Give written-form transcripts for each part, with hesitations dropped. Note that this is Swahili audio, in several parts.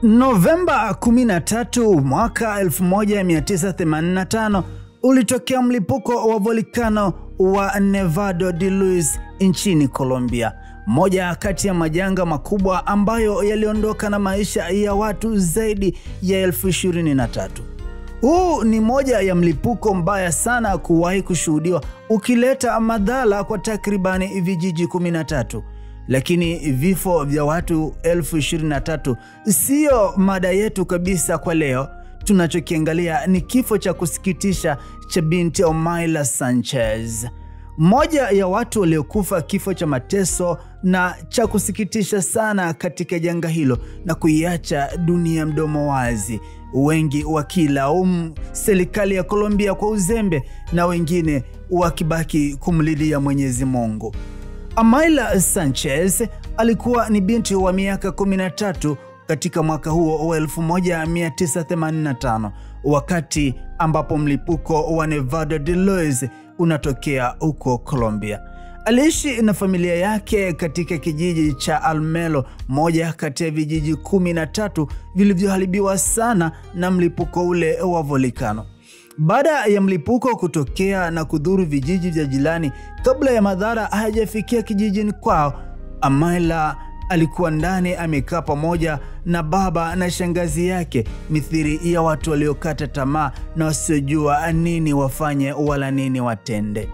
Novemba 13 mwaka 1985 ulitokea mlipuko wa volkano wa Nevado de Luz nchini Colombia. Moja kati ya majanga makubwa ambayo yaliondoka na maisha ya watu zaidi ya 23,000. Huu ni moja ya mlipuko mbaya sana kuwahi kushuhudiwa, ukileta madhara kwa takribani vijiji 13. Lakini vifo vya watu 23,000 sio mada yetu kabisa kwa leo. Tunachokiangalia ni kifo cha kusikitisha cha binti Omaila Sanchez, mmoja ya watu waliokufa kifo cha mateso na cha kusikitisha sana katika janga hilo na kuiacha dunia mdomo wazi, wengi wakilaumu serikali ya Colombia kwa uzembe na wengine wakibaki kumlilia Mwenyezi Mungu. Omaila Sanchez alikuwa ni binti wa miaka 13 katika mwaka huo wa 1985, wakati ambapo mlipuko wa Nevado de Luz unatokea huko Colombia. Aliishi na familia yake katika kijiji cha Almelo, moja kati ya vijiji 13 vilivyoharibiwa sana na mlipuko ule wa volkano. Baada ya mlipuko kutokea na kudhuru vijiji vya jirani, kabla ya madhara hayajafikia kijijini kwao, Omaila alikuwa ndani amekaa pamoja na baba na shangazi yake, mithili ya watu waliokata tamaa na wasiojua nini wafanye wala nini watende.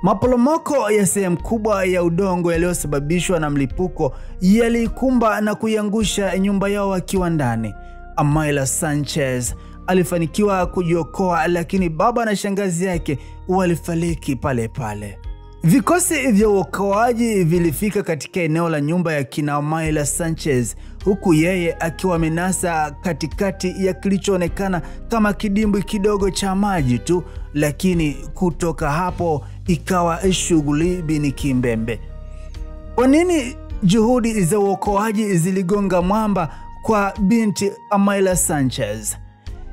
Maporomoko ya sehemu kubwa ya udongo yaliyosababishwa na mlipuko yalikumba na kuiangusha nyumba yao wakiwa ndani. Omaila Sanchez alifanikiwa kujiokoa, lakini baba na shangazi yake walifariki pale pale. Vikosi vya uokoaji vilifika katika eneo la nyumba ya kina Omaila Sanchez, huku yeye akiwa amenasa katikati ya kilichoonekana kama kidimbwi kidogo cha maji tu, lakini kutoka hapo ikawa shughuli bini kimbembe. Kwa nini juhudi za uokoaji ziligonga mwamba kwa binti Omaila Sanchez?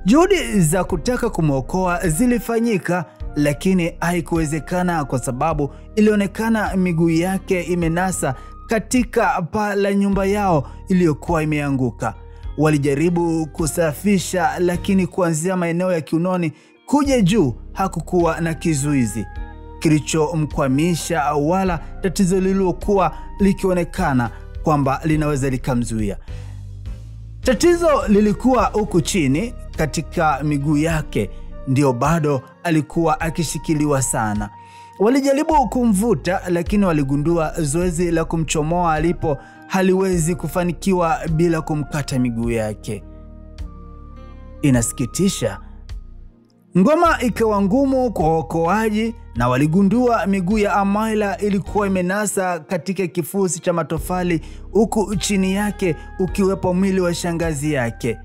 Juhudi za kutaka kumwokoa zilifanyika, lakini haikuwezekana kwa sababu ilionekana miguu yake imenasa katika paa la nyumba yao iliyokuwa imeanguka. Walijaribu kusafisha, lakini kuanzia maeneo ya kiunoni kuja juu hakukuwa na kizuizi kilichomkwamisha wala tatizo lililokuwa likionekana kwamba linaweza likamzuia. Tatizo lilikuwa huku chini katika miguu yake, ndio bado alikuwa akishikiliwa sana. Walijaribu kumvuta, lakini waligundua zoezi la kumchomoa alipo haliwezi kufanikiwa bila kumkata miguu yake. Inasikitisha. Ngoma ikawa ngumu kwa waokoaji na waligundua miguu ya Omaila ilikuwa imenasa katika kifusi cha matofali, huku chini yake ukiwepo mwili wa shangazi yake.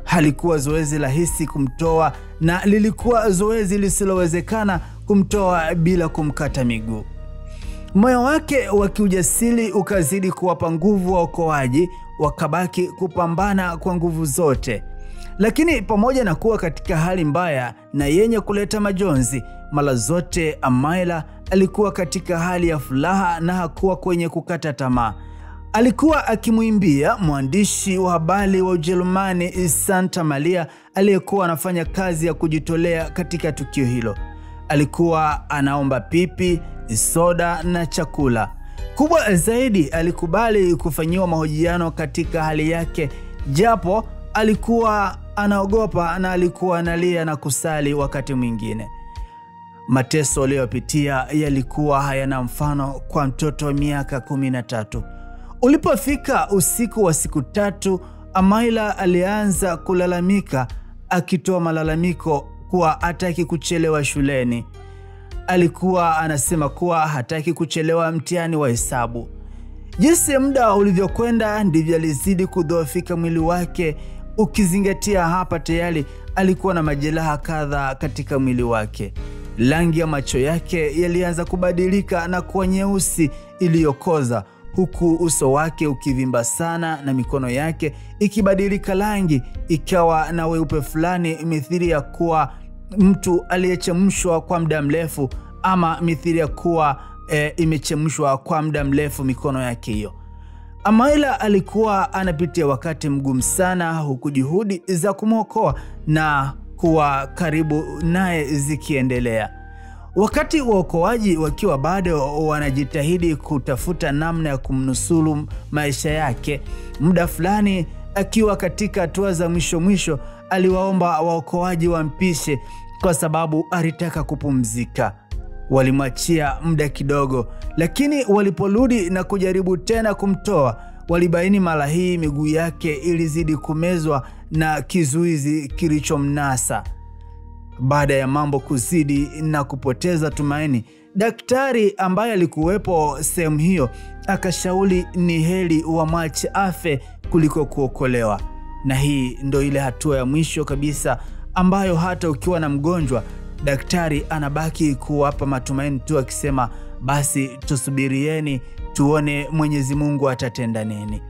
Halikuwa zoezi rahisi kumtoa, na lilikuwa zoezi lisilowezekana kumtoa bila kumkata miguu. Moyo wake wa kiujasiri ukazidi kuwapa nguvu waokoaji, wakabaki kupambana kwa nguvu zote. Lakini pamoja na kuwa katika hali mbaya na yenye kuleta majonzi, mara zote Omaila alikuwa katika hali ya furaha na hakuwa kwenye kukata tamaa. Alikuwa akimwimbia mwandishi wa habari wa Ujerumani Santa Maria aliyekuwa anafanya kazi ya kujitolea katika tukio hilo. Alikuwa anaomba pipi, soda na chakula. Kubwa zaidi, alikubali kufanyiwa mahojiano katika hali yake, japo alikuwa anaogopa na alikuwa analia na kusali wakati mwingine. Mateso aliyopitia yalikuwa hayana mfano kwa mtoto wa miaka 13. Ulipofika usiku wa siku 3, Omaila alianza kulalamika, akitoa malalamiko kuwa hataki kuchelewa shuleni. Alikuwa anasema kuwa hataki kuchelewa mtihani wa hesabu. Jinsi muda ulivyokwenda ndivyo alizidi kudhoofika mwili wake, ukizingatia hapa tayari alikuwa na majeraha kadhaa katika mwili wake. Rangi ya macho yake yalianza kubadilika na kuwa nyeusi iliyokoza, huku uso wake ukivimba sana na mikono yake ikibadilika rangi ikawa na weupe fulani, mithili ya kuwa mtu aliyechemshwa kwa muda mrefu, ama mithili ya kuwa imechemshwa kwa muda mrefu mikono yake hiyo. Amaila alikuwa anapitia wakati mgumu sana, huku juhudi za kumwokoa na kuwa karibu naye zikiendelea. Wakati waokoaji wakiwa bado wanajitahidi kutafuta namna ya kumnusuru maisha yake, muda fulani akiwa katika hatua za mwisho, aliwaomba waokoaji wampishe kwa sababu alitaka kupumzika. Walimwachia muda kidogo, lakini waliporudi na kujaribu tena kumtoa, walibaini mara hii miguu yake ilizidi kumezwa na kizuizi kilichomnasa. Baada ya mambo kuzidi na kupoteza tumaini, daktari ambaye alikuwepo sehemu hiyo akashauri ni heri wamwache afe kuliko kuokolewa. Na hii ndo ile hatua ya mwisho kabisa ambayo hata ukiwa na mgonjwa, daktari anabaki kuwapa matumaini tu akisema, basi tusubirieni tuone Mwenyezi Mungu atatenda nini.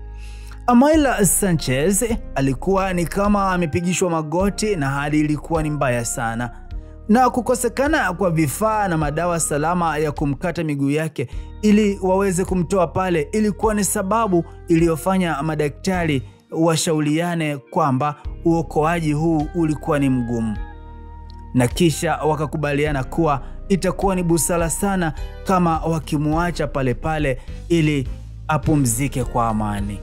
Amaila Sanchez alikuwa ni kama amepigishwa magoti na hali ilikuwa ni mbaya sana. Na kukosekana kwa vifaa na madawa salama ya kumkata miguu yake ili waweze kumtoa pale ilikuwa ni sababu iliyofanya madaktari washauriane kwamba uokoaji huu ulikuwa ni mgumu. Na kisha wakakubaliana kuwa itakuwa ni busara sana kama wakimuacha pale ili apumzike kwa amani.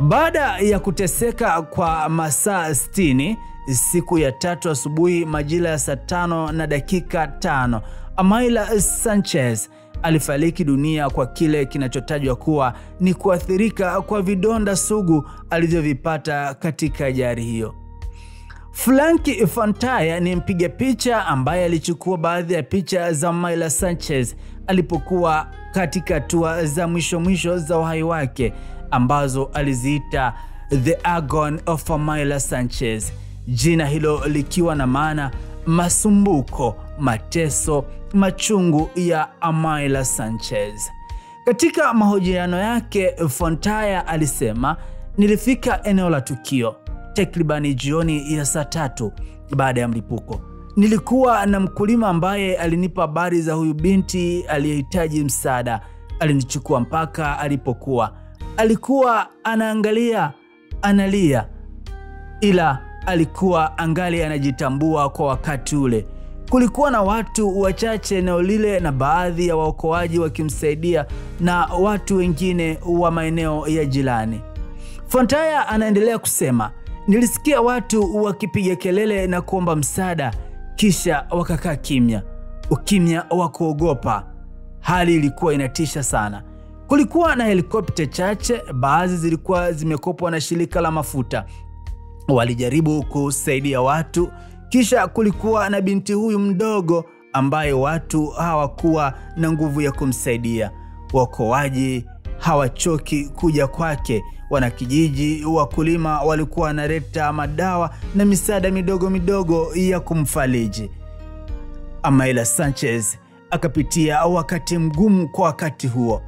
Baada ya kuteseka kwa masaa 60, siku ya 3 asubuhi majira ya saa 5:05, Amaila Sanchez alifariki dunia kwa kile kinachotajwa kuwa ni kuathirika kwa vidonda sugu alivyovipata katika ajali hiyo. Frank Fontaya ni mpiga picha ambaye alichukua baadhi ya picha za Amaila Sanchez alipokuwa katika hatua za mwisho za uhai wake, ambazo aliziita The Agony of Amaila Sanchez, jina hilo likiwa na maana masumbuko, mateso, machungu ya Amaila Sanchez. Katika mahojiano yake, Fontaya alisema, nilifika eneo la tukio takribani jioni ya saa 3 baada ya mlipuko. Nilikuwa na mkulima ambaye alinipa habari za huyu binti aliyehitaji msaada. Alinichukua mpaka alipokuwa. Alikuwa anaangalia, analia, ila alikuwa angali anajitambua kwa wakati ule. Kulikuwa na watu wachache eneo lile na baadhi ya waokoaji wakimsaidia na watu wengine wa maeneo ya jirani. Fontaya anaendelea kusema, nilisikia watu wakipiga kelele na kuomba msaada, kisha wakakaa kimya. Ukimya wa kuogopa. Hali ilikuwa inatisha sana. Kulikuwa na helikopta chache, baadhi zilikuwa zimekopwa na shirika la mafuta. Walijaribu kusaidia watu. Kisha kulikuwa na binti huyu mdogo ambaye watu hawakuwa na nguvu ya kumsaidia. Waokoaji hawachoki kuja kwake. Wanakijiji, wakulima walikuwa wanaleta madawa na misaada midogo ya kumfariji. Amaila Sanchez akapitia wakati mgumu kwa wakati huo.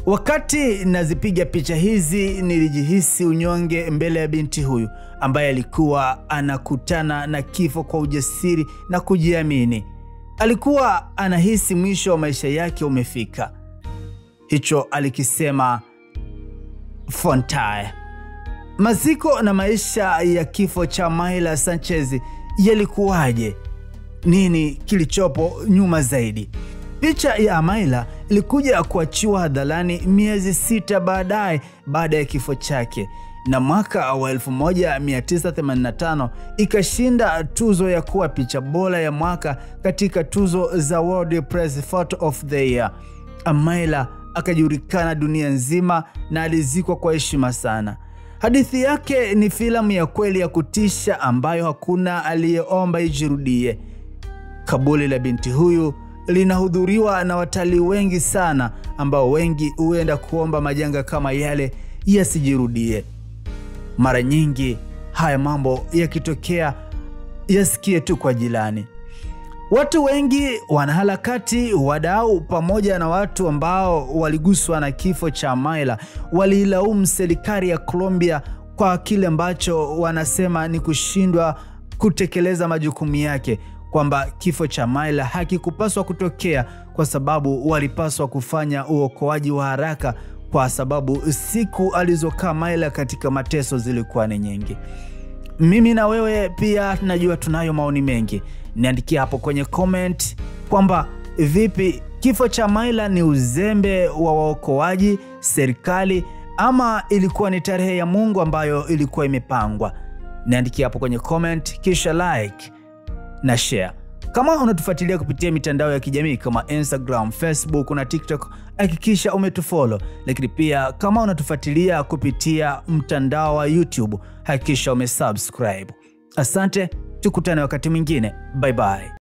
Wakati nazipiga picha hizi, nilijihisi unyonge mbele ya binti huyu ambaye alikuwa anakutana na kifo kwa ujasiri na kujiamini. Alikuwa anahisi mwisho wa maisha yake umefika. Hicho alikisema Fontaya. Maziko na maisha ya kifo cha Amaila Sanchez yalikuwaje? Nini kilichopo nyuma zaidi? Picha ya Amaila ilikuja kuachiwa hadharani miezi 6 baada ya kifo chake, na mwaka wa 1985 ikashinda tuzo ya kuwa picha bora ya mwaka katika tuzo za World Press Photo of the Year. Amaila akajulikana dunia nzima na alizikwa kwa heshima sana. Hadithi yake ni filamu ya kweli ya kutisha ambayo hakuna aliyeomba ijirudie. Kaburi la binti huyu linahudhuriwa na watalii wengi sana ambao wengi huenda kuomba majanga kama yale yasijirudie. Mara nyingi haya mambo yakitokea yasikie tu kwa jirani. Watu wengi, wanaharakati, wadau pamoja na watu ambao waliguswa na kifo cha Amaila walilaumu serikali ya Colombia kwa kile ambacho wanasema ni kushindwa kutekeleza majukumu yake, kwamba kifo cha Amaila hakikupaswa kutokea kwa sababu walipaswa kufanya uokoaji wa haraka kwa sababu siku alizokaa Maila katika mateso zilikuwa ni nyingi. Mimi na wewe pia najua tunayo maoni mengi. Niandikia hapo kwenye comment kwamba vipi, kifo cha Maila ni uzembe wa waokoaji, serikali, ama ilikuwa ni tarehe ya Mungu ambayo ilikuwa imepangwa? Niandikia hapo kwenye comment, kisha like na share. Kama unatufuatilia kupitia mitandao ya kijamii kama Instagram, Facebook na TikTok, hakikisha umetufollow. Lakini pia kama unatufuatilia kupitia mtandao wa YouTube, hakikisha umesubscribe. Asante, tukutane wakati mwingine. Bye bye.